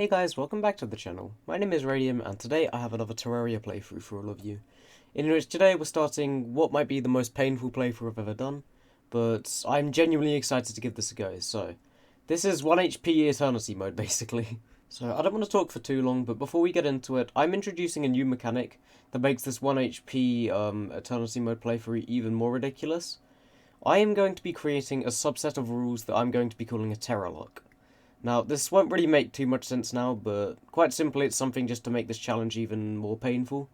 Hey guys, welcome back to the channel. My name is Radium and today I have another Terraria playthrough for all of you. In which today we're starting what might be the most painful playthrough I've ever done, but I'm genuinely excited to give this a go. So, this is 1 HP Eternity mode basically. So I don't want to talk for too long, but before we get into it, I'm introducing a new mechanic that makes this 1 HP Eternity mode playthrough even more ridiculous. I am going to be creating a subset of rules that I'm going to be calling a Terra lock. Now, this won't really make too much sense now, but quite simply it's something just to make this challenge even more painful,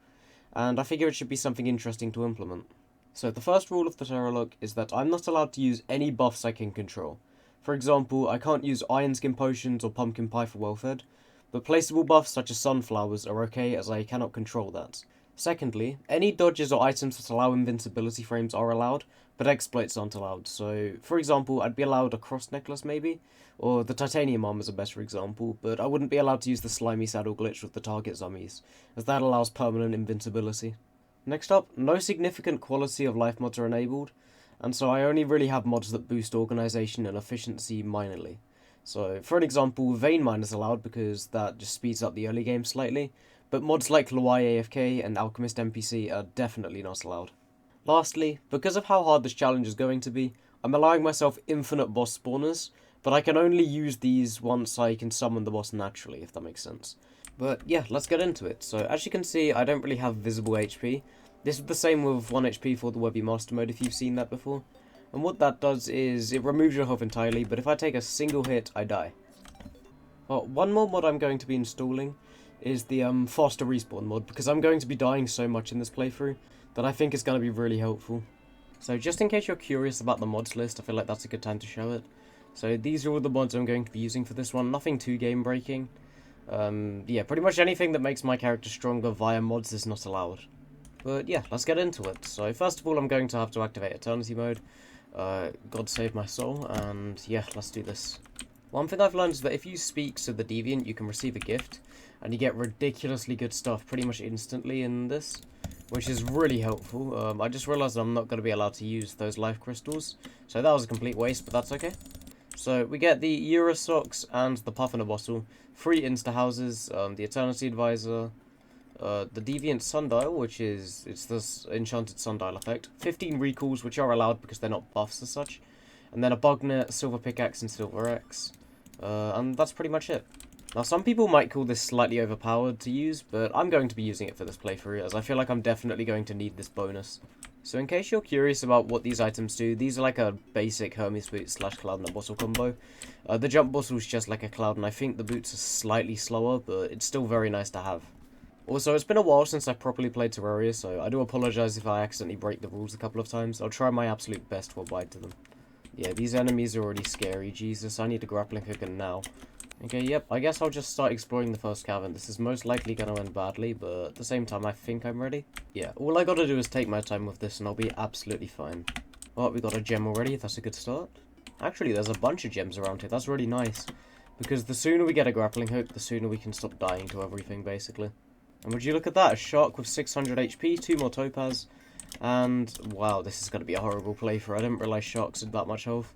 and I figure it should be something interesting to implement. So the first rule of the Terra lock is that I'm not allowed to use any buffs I can control. For example, I can't use iron skin potions or pumpkin pie for well-fed, but placeable buffs such as sunflowers are okay as I cannot control that. Secondly, any dodges or items that allow invincibility frames are allowed, but exploits aren't allowed. So, for example, I'd be allowed a cross necklace maybe, or the titanium arm is a better example, but I wouldn't be allowed to use the slimy saddle glitch with the target zombies, as that allows permanent invincibility. Next up, no significant quality of life mods are enabled, and so I only really have mods that boost organisation and efficiency minorly. So, for an example, Vein Mine is allowed because that just speeds up the early game slightly, but mods like Luai AFK and Alchemist NPC are definitely not allowed. Lastly, because of how hard this challenge is going to be, I'm allowing myself infinite boss spawners, but I can only use these once I can summon the boss naturally, if that makes sense. But yeah, let's get into it. So as you can see, I don't really have visible HP. This is the same with 1 HP for the Webby Master mode if you've seen that before. And what that does is, it removes your health entirely, but if I take a single hit, I die. Well, one more mod I'm going to be installing is the faster respawn mod, because I'm going to be dying so much in this playthrough that I think it's going to be really helpful. So just in case you're curious about the mods list, I feel like that's a good time to show it. So these are all the mods I'm going to be using for this one, nothing too game breaking. Yeah, pretty much anything that makes my character stronger via mods is not allowed. But yeah, let's get into it. So first of all, I'm going to have to activate Eternity mode. God save my soul, and yeah, let's do this. One thing I've learned is that if you speak to the Deviant, you can receive a gift, and you get ridiculously good stuff pretty much instantly in this, which is really helpful. I just realised I'm not going to be allowed to use those life crystals, so that was a complete waste, but that's okay. So we get the Euro Socks and the Puff in a Bottle, 3 Insta Houses, the Eternity Advisor, the Deviant Sundial, which is, it's this enchanted sundial effect, 15 recalls, which are allowed because they're not buffs as such, and then a Bugnet, Silver Pickaxe, and Silver Axe, and that's pretty much it. Now, some people might call this slightly overpowered to use, but I'm going to be using it for this playthrough, as I feel like I'm definitely going to need this bonus. So in case you're curious about what these items do, these are like a basic Hermes boot / Cloud in a Bottle combo. The jump bottle is just like a Cloud, and I think the boots are slightly slower, but it's still very nice to have. Also, it's been a while since I've properly played Terraria, so I do apologise if I accidentally break the rules a couple of times. I'll try my absolute best to abide to them. Yeah, these enemies are already scary. Jesus, I need a grappling hook and now. Okay, yep, I guess I'll just start exploring the first cavern. This is most likely going to end badly, but at the same time, I think I'm ready. Yeah, all I gotta do is take my time with this, and I'll be absolutely fine. Oh, we got a gem already. That's a good start. Actually, there's a bunch of gems around here. That's really nice. Because the sooner we get a grappling hook, the sooner we can stop dying to everything, basically. And would you look at that? A shark with 600 HP, 2 more topaz, and wow, this is going to be a horrible playthrough. I didn't realise sharks had that much health.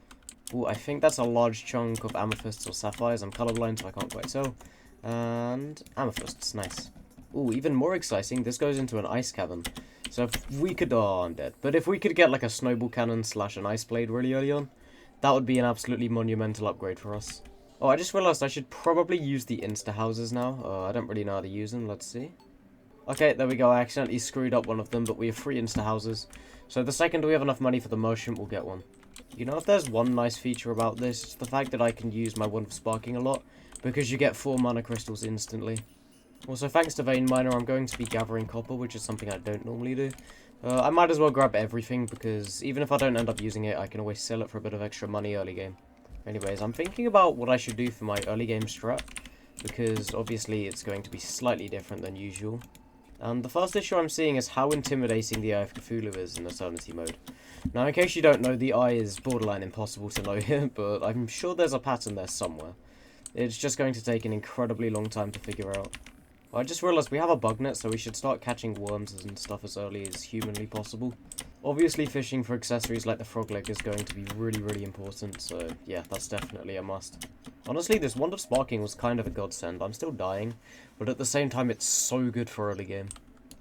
Ooh, I think that's a large chunk of amethysts or sapphires. I'm colorblind, so I can't quite tell. And amethysts, nice. Ooh, even more exciting, this goes into an ice cavern. So if we could, oh, I'm dead. But if we could get like a snowball cannon / an ice blade really early on, that would be an absolutely monumental upgrade for us. Oh, I just realized I should probably use the Insta Houses now. I don't really know how to use them, let's see. Okay, there we go, I accidentally screwed up one of them, but we have 3 Insta Houses. So the second we have enough money for the merchant, we'll get one. You know, if there's one nice feature about this, it's the fact that I can use my one for sparking a lot, because you get 4 mana crystals instantly. Also, thanks to Vein Miner, I'm going to be gathering copper, which is something I don't normally do. I might as well grab everything, because even if I don't end up using it, I can always sell it for a bit of extra money early game. Anyways, I'm thinking about what I should do for my early game strat, because obviously it's going to be slightly different than usual. And the first issue I'm seeing is how intimidating the Eye of Cthulhu is in Eternity mode. Now, in case you don't know, the Eye is borderline impossible to know here, but I'm sure there's a pattern there somewhere. It's just going to take an incredibly long time to figure out. I just realised we have a bug net, so we should start catching worms and stuff as early as humanly possible. Obviously, fishing for accessories like the frog leg is going to be really, really important, so yeah, that's definitely a must. Honestly, this wand of sparking was kind of a godsend. I'm still dying, but at the same time, it's so good for early game.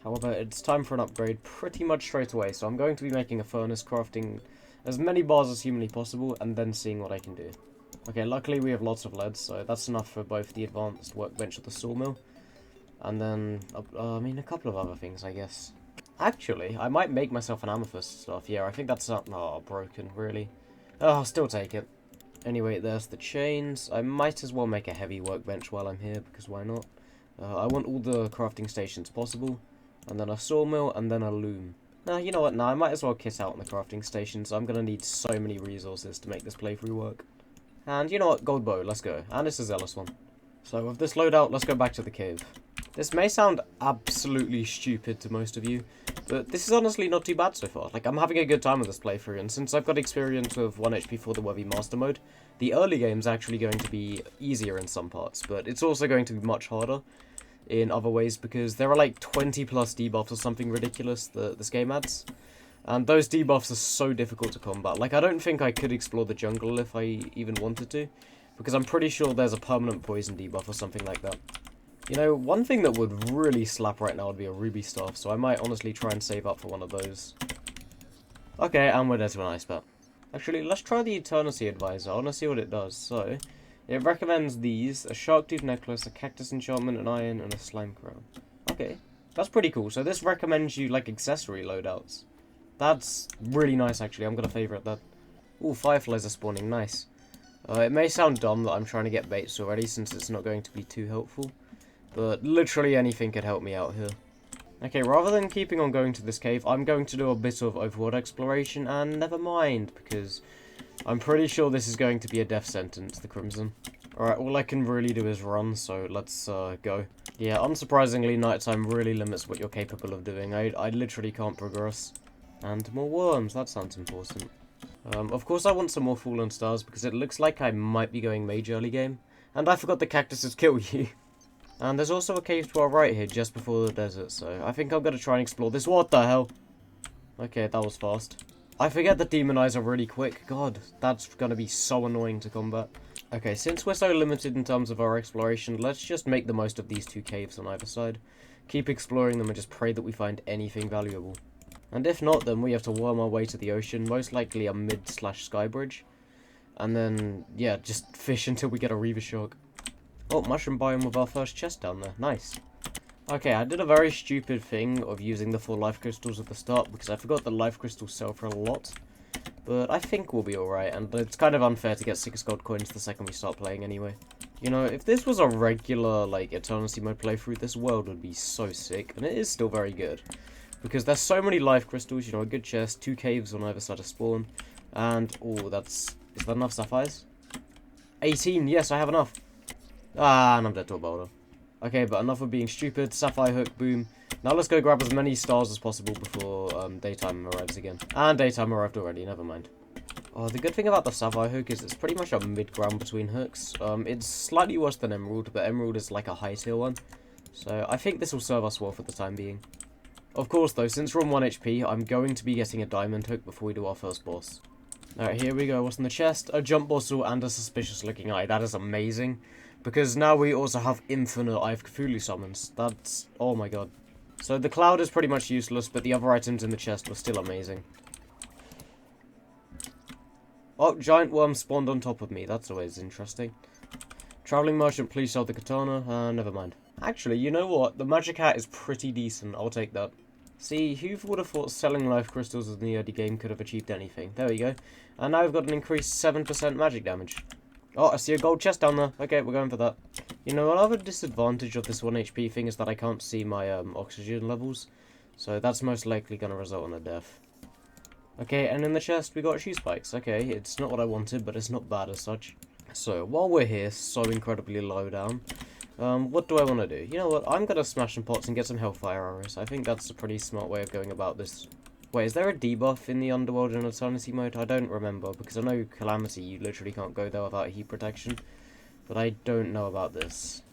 However, it's time for an upgrade pretty much straight away, so I'm going to be making a furnace, crafting as many bars as humanly possible, and then seeing what I can do. Okay, luckily we have lots of lead, so that's enough for both the advanced workbench of the sawmill, and then, I mean, a couple of other things, I guess. Actually, I might make myself an amethyst stuff. Yeah, I think that's not... Oh, broken, really. Oh, I'll still take it. Anyway, there's the chains. I might as well make a heavy workbench while I'm here, because why not? I want all the crafting stations possible, and then a sawmill, and then a loom. Now, you know what? Now I might as well kit out on the crafting stations. I'm going to need so many resources to make this playthrough work. And you know what? Gold bow, let's go. And it's a zealous one. So with this loadout, let's go back to the cave. This may sound absolutely stupid to most of you, but this is honestly not too bad so far. Like, I'm having a good time with this playthrough, and since I've got experience with 1 HP for the Worthy Master mode, the early game's actually going to be easier in some parts, but it's also going to be much harder in other ways, because there are like 20 plus debuffs or something ridiculous that this game adds. And those debuffs are so difficult to combat. Like, I don't think I could explore the jungle if I even wanted to, because I'm pretty sure there's a permanent poison debuff or something like that. You know, one thing that would really slap right now would be a ruby staff, so I might honestly try and save up for one of those. Okay, and we're there to an ice bat. Actually, let's try the Eternity Advisor. I want to see what it does. So, it recommends these: a shark tooth necklace, a cactus enchantment, an iron, and a slime crown. Okay, that's pretty cool. So this recommends you, like, accessory loadouts. That's really nice, actually. I'm going to favourite that. Ooh, fireflies are spawning. Nice. It may sound dumb that I'm trying to get baits already, since it's not going to be too helpful. But literally anything could help me out here. Okay, rather than keeping on going to this cave, I'm going to do a bit of overworld exploration, and never mind, because I'm pretty sure this is going to be a death sentence, the Crimson. Alright, all I can really do is run, so let's go. Yeah, unsurprisingly, nighttime really limits what you're capable of doing. I literally can't progress. And more worms, that sounds important. Of course I want some more Fallen Stars, because it looks like I might be going mage early game. And I forgot the cactuses kill you. And there's also a cave to our right here, just before the desert, so I think I'm going to try and explore this. What the hell? Okay, that was fast. I forget the demon eyes are really quick. God, that's going to be so annoying to combat. Okay, since we're so limited in terms of our exploration, let's just make the most of these two caves on either side. Keep exploring them and just pray that we find anything valuable. And if not, then we have to worm our way to the ocean, most likely a mid/sky bridge. And then, yeah, just fish until we get a reaver shark. Oh, mushroom biome with our first chest down there. Nice. Okay, I did a very stupid thing of using the 4 life crystals at the start, because I forgot that life crystals sell for a lot. But I think we'll be alright, and it's kind of unfair to get 6 gold coins the second we start playing anyway. You know, if this was a regular, like, Eternity mode playthrough, this world would be so sick, and it is still very good. Because there's so many life crystals, you know, a good chest, 2 caves on either side of spawn, and, oh, is that enough sapphires? 18, yes, I have enough. Ah, and I'm dead to a boulder. Okay, but enough of being stupid. Sapphire hook, boom. Now let's go grab as many stars as possible before daytime arrives again. And daytime arrived already, never mind. Oh, the good thing about the sapphire hook is it's pretty much a mid-ground between hooks. It's slightly worse than emerald, but emerald is like a high tier one. So I think this will serve us well for the time being. Of course though, since we're on 1 HP, I'm going to be getting a diamond hook before we do our first boss. Alright, here we go. What's in the chest? A jump bottle and a suspicious looking eye. That is amazing. Because now we also have infinite Eye of Cthulhu summons. That's... oh my god. So the cloud is pretty much useless, but the other items in the chest were still amazing. Oh, giant worm spawned on top of me. That's always interesting. Traveling merchant, please sell the katana. Never mind. Actually, you know what? The magic hat is pretty decent. I'll take that. See, who would have thought selling life crystals in the early game could have achieved anything? There we go. And now we've got an increased 7% magic damage. Oh, I see a gold chest down there. Okay, we're going for that. You know, another disadvantage of this 1 HP thing is that I can't see my oxygen levels. So that's most likely going to result in a death. Okay, and in the chest we got shoe spikes. Okay, it's not what I wanted, but it's not bad as such. So, while we're here, so incredibly low down, what do I want to do? You know what, I'm going to smash some pots and get some hellfire arrows. I think that's a pretty smart way of going about this. Wait, is there a debuff in the Underworld in Eternity mode? I don't remember, because I know Calamity, you literally can't go there without heat protection. But I don't know about this.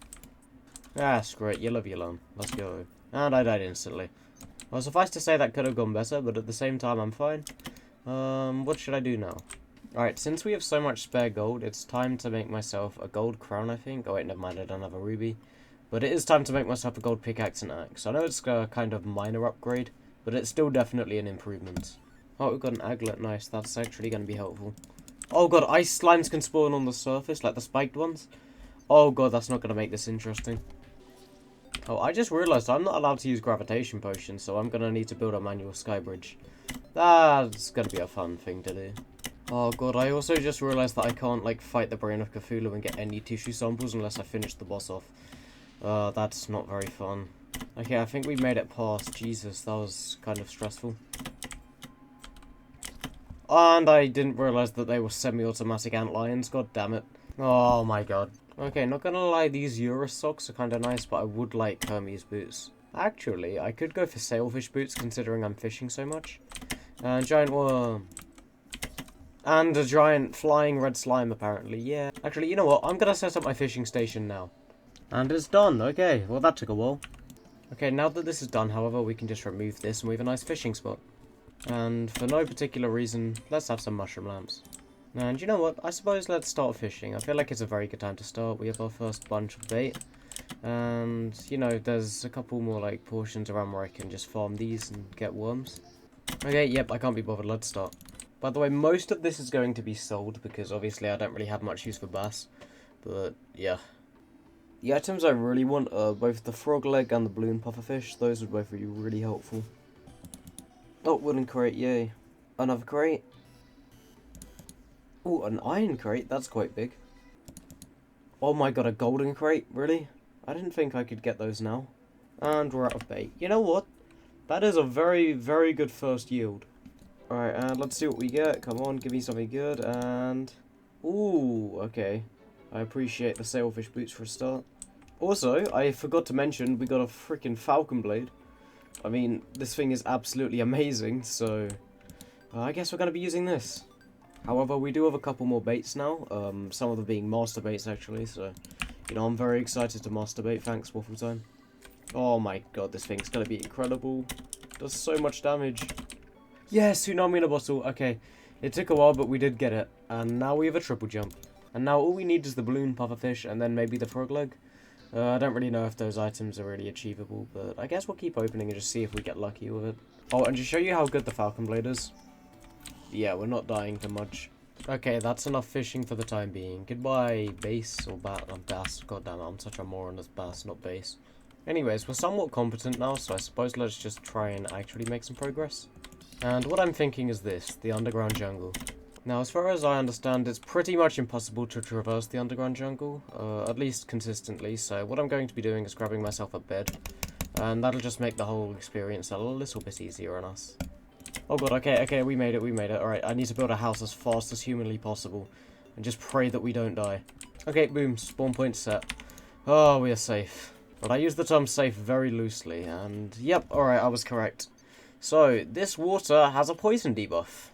Ah, screw it, you live, you learn. Let's go. And I died instantly. Well, suffice to say that could have gone better, but at the same time I'm fine. What should I do now? Alright, since we have so much spare gold, it's time to make myself a gold crown, I think. Oh wait, never mind, I don't have a ruby. But it is time to make myself a gold pickaxe and axe. I know it's a kind of minor upgrade, but it's still definitely an improvement. Oh, we've got an aglet, nice. That's actually going to be helpful. Oh god, ice slimes can spawn on the surface, like the spiked ones. Oh god, that's not going to make this interesting. Oh, I just realised I'm not allowed to use gravitation potions, so I'm going to need to build a manual sky bridge. That's going to be a fun thing to do. Oh god, I also just realised that I can't, like, fight the Brain of Cthulhu and get any tissue samples unless I finish the boss off. That's not very fun. Okay, I think we made it past. Jesus, that was kind of stressful. And I didn't realise that they were semi-automatic antlions, god damn it. Oh my god. Okay, not gonna lie, these Eurus socks are kind of nice, but I would like Hermes boots. Actually, I could go for sailfish boots considering I'm fishing so much. Giant worm. And a giant flying red slime, apparently, yeah. Actually, you know what? I'm gonna set up my fishing station now. And it's done, okay. Well, that took a while. Okay, now that this is done, however, we can just remove this and we have a nice fishing spot. And for no particular reason, let's have some mushroom lamps. And you know what? I suppose let's start fishing. I feel like it's a very good time to start. We have our first bunch of bait. And, you know, there's a couple more, like, portions around where I can just farm these and get worms. Okay, yep, I can't be bothered. Let's start. By the way, most of this is going to be sold because obviously I don't really have much use for bass. But, yeah. The items I really want are both the frog leg and the balloon pufferfish. Those would both be really helpful. Oh, wooden crate, yay. Another crate. Oh, an iron crate? That's quite big. Oh my god, a golden crate? Really? I didn't think I could get those now. And we're out of bait. You know what? That is a very, very good first yield. Alright, let's see what we get. Come on, give me something good. And... ooh, okay. I appreciate the sailfish boots for a start. Also, I forgot to mention, we got a freaking falcon blade. I mean, this thing is absolutely amazing, so... I guess we're going to be using this. However, we do have a couple more baits now. Some of them being master baits, actually, so... you know, I'm very excited to masturbate. Thanks, Waffle Time. Oh my god, this thing's gonna be incredible. Does so much damage. Yes, tsunami in a bottle. Okay, it took a while, but we did get it. And now we have a triple jump. And now all we need is the balloon pufferfish and then maybe the frog leg. I don't really know if those items are really achievable, but I guess we'll keep opening and just see if we get lucky with it. Oh, and to show you how good the falcon blade is. Yeah, we're not dying to much. Okay, that's enough fishing for the time being. Goodbye, bass, or bass. God damn it, I'm such a moron as bass, not bass. Anyways, we're somewhat competent now, so I suppose let's just try and actually make some progress. And what I'm thinking is this, the underground jungle. Now, as far as I understand, it's pretty much impossible to traverse the underground jungle, at least consistently, so what I'm going to be doing is grabbing myself a bed, and that'll just make the whole experience a little bit easier on us. Oh god, okay, we made it, Alright, I need to build a house as fast as humanly possible, and just pray that we don't die. Okay, boom, spawn point set. Oh, we are safe. But I use the term safe very loosely, and yep, alright, I was correct. So, this water has a poison debuff.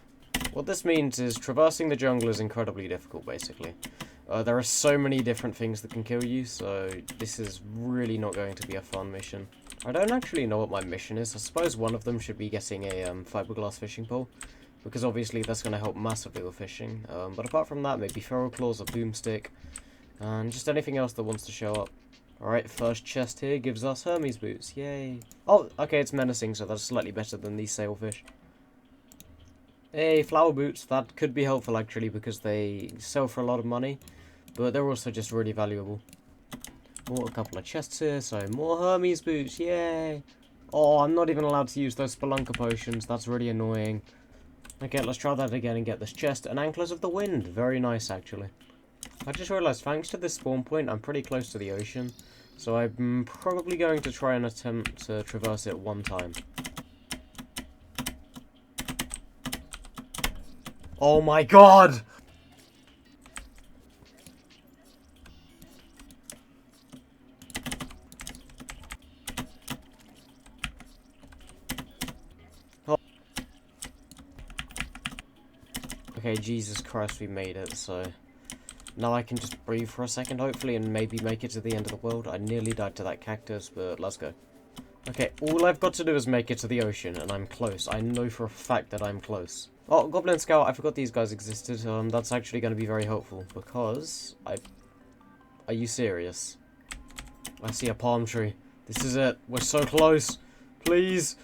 What this means is traversing the jungle is incredibly difficult, basically. There are so many different things that can kill you, so this is really not going to be a fun mission. I don't actually know what my mission is. I suppose one of them should be getting a fiberglass fishing pole, because obviously that's going to help massively with fishing. But apart from that, maybe feral claws or boomstick, and just anything else that wants to show up. Alright, first chest here gives us Hermes boots. Yay. Oh, okay, it's menacing, so that's slightly better than these sailfish. Hey, flower boots. That could be helpful, actually, because they sell for a lot of money, but they're also just really valuable. Oh, a couple of chests here, so more Hermes boots. Yay. Oh, I'm not even allowed to use those Spelunker potions. That's really annoying. Okay, let's try that again and get this chest. And Anklers of the Wind. Very nice, actually. I just realised, thanks to this spawn point, I'm pretty close to the ocean. So I'm probably going to try and attempt to traverse it one time. Oh my god! Oh. Okay, Jesus Christ, we made it, so... now I can just breathe for a second, hopefully, and maybe make it to the end of the world. I nearly died to that cactus, but let's go. Okay, all I've got to do is make it to the ocean, and I'm close. I know for a fact that I'm close. Oh, Goblin Scout, I forgot these guys existed. That's actually going to be very helpful, because Are you serious? I see a palm tree. This is it. We're so close. Please.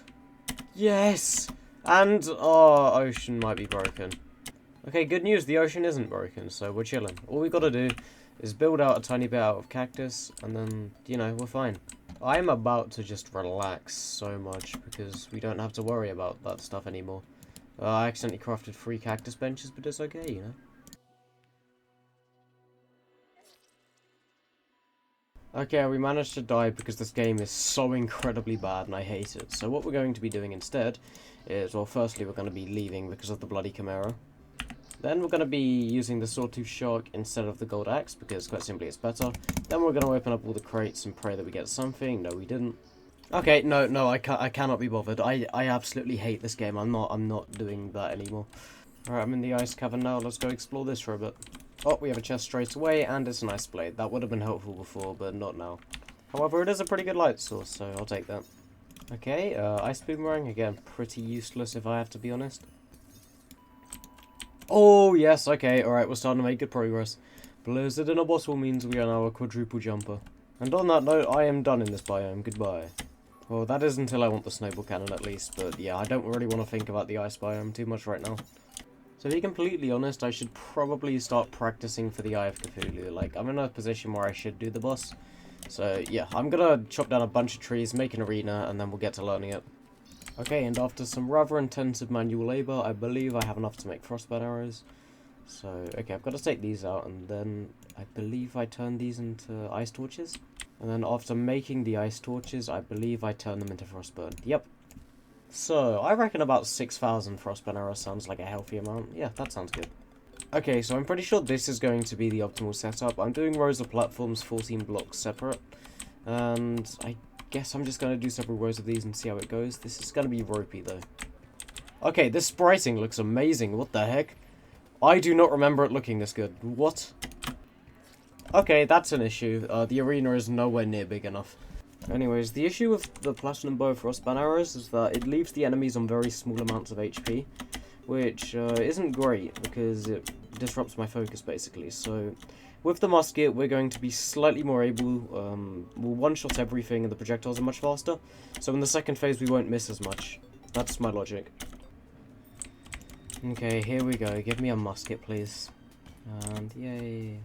Yes! And, oh, ocean might be broken. Okay, good news. The ocean isn't broken, so we're chilling. All we gotta do is build out a tiny bit out of cactus, and then, you know, we're fine. I'm about to just relax so much, because we don't have to worry about that stuff anymore. I accidentally crafted 3 cactus benches, but it's okay, you know? Okay, we managed to die because this game is so incredibly bad and I hate it. So what we're going to be doing instead is, well, firstly we're going to be leaving because of the bloody Chimera. Then we're going to be using the Sawtooth Shark instead of the Gold Axe because quite simply it's better. Then we're going to open up all the crates and pray that we get something. No, we didn't. Okay, no, I cannot be bothered. I absolutely hate this game. I'm not doing that anymore. Alright, I'm in the ice cavern now. Let's go explore this for a bit. Oh, we have a chest straight away, and it's an ice blade. That would have been helpful before, but not now. However, it is a pretty good light source, so I'll take that. Okay, ice boomerang. Again, pretty useless if I have to be honest. Oh, yes, okay, alright, we're starting to make good progress. Blizzard in a bottle means we are now a quadruple jumper. And on that note, I am done in this biome. Goodbye. Well, that is until I want the snowball cannon at least, but yeah, I don't really want to think about the ice biome too much right now. So to be completely honest, I should probably start practicing for the Eye of Cthulhu. Like, I'm in a position where I should do the boss. So yeah, I'm gonna chop down a bunch of trees, make an arena, and then we'll get to learning it. Okay, and after some rather intensive manual labour, I believe I have enough to make frostbite arrows. So, okay, I've got to take these out, and then I believe I turn these into ice torches. And then after making the ice torches, I believe I turn them into frostburn. Yep. So, I reckon about 6,000 frostburn arrows sounds like a healthy amount. Yeah, that sounds good. Okay, so I'm pretty sure this is going to be the optimal setup. I'm doing rows of platforms, 14 blocks separate. And I guess I'm just going to do several rows of these and see how it goes. This is going to be ropey, though. Okay, this spriting looks amazing. What the heck? I do not remember it looking this good. What? Okay, that's an issue. The arena is nowhere near big enough. Anyways, the issue with the Platinum Bow Frostburn arrows is that it leaves the enemies on very small amounts of HP, which isn't great because it disrupts my focus basically. So with the musket, we're going to be slightly more able, we'll one-shot everything and the projectiles are much faster. So in the second phase, we won't miss as much. That's my logic. Okay, here we go. Give me a musket, please. And yay.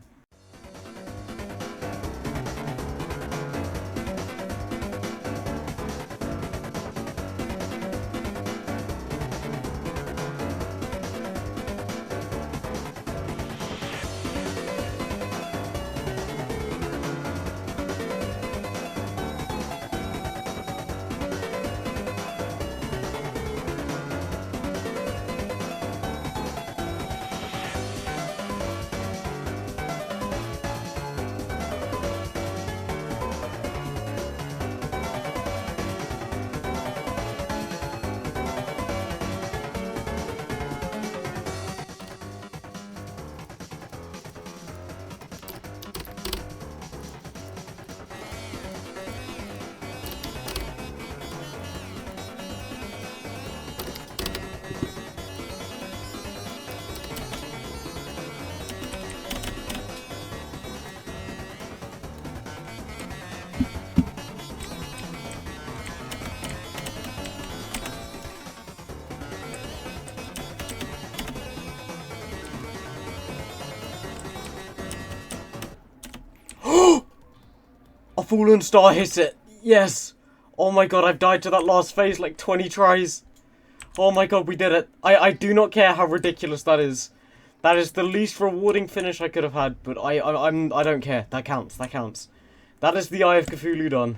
A fallen star hit it! Yes! Oh my god, I've died to that last phase like 20 tries. Oh my god, we did it. I do not care how ridiculous that is. That is the least rewarding finish I could have had, but I don't care. That counts, that counts. That is the Eye of Cthulhu done.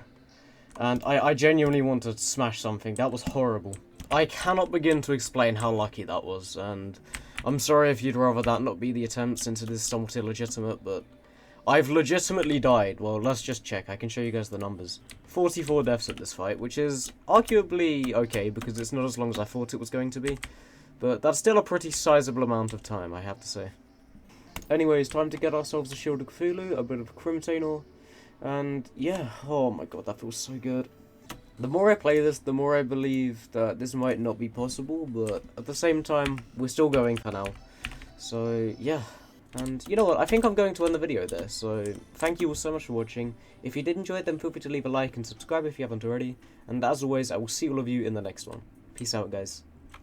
And I genuinely want to smash something. That was horrible. I cannot begin to explain how lucky that was, and I'm sorry if you'd rather that not be the attempt since it is somewhat illegitimate, but I've legitimately died. Well, let's just check. I can show you guys the numbers. 44 deaths at this fight, which is arguably okay, because it's not as long as I thought it was going to be. But that's still a pretty sizable amount of time, I have to say. Anyways, time to get ourselves a Shield of Cthulhu, a bit of Crimtainor, and yeah, oh my god, that feels so good. The more I play this, the more I believe that this might not be possible, but at the same time, we're still going for now. So, yeah. And you know what, I think I'm going to end the video there, so thank you all so much for watching. If you did enjoy it, then feel free to leave a like and subscribe if you haven't already. And as always, I will see all of you in the next one. Peace out, guys.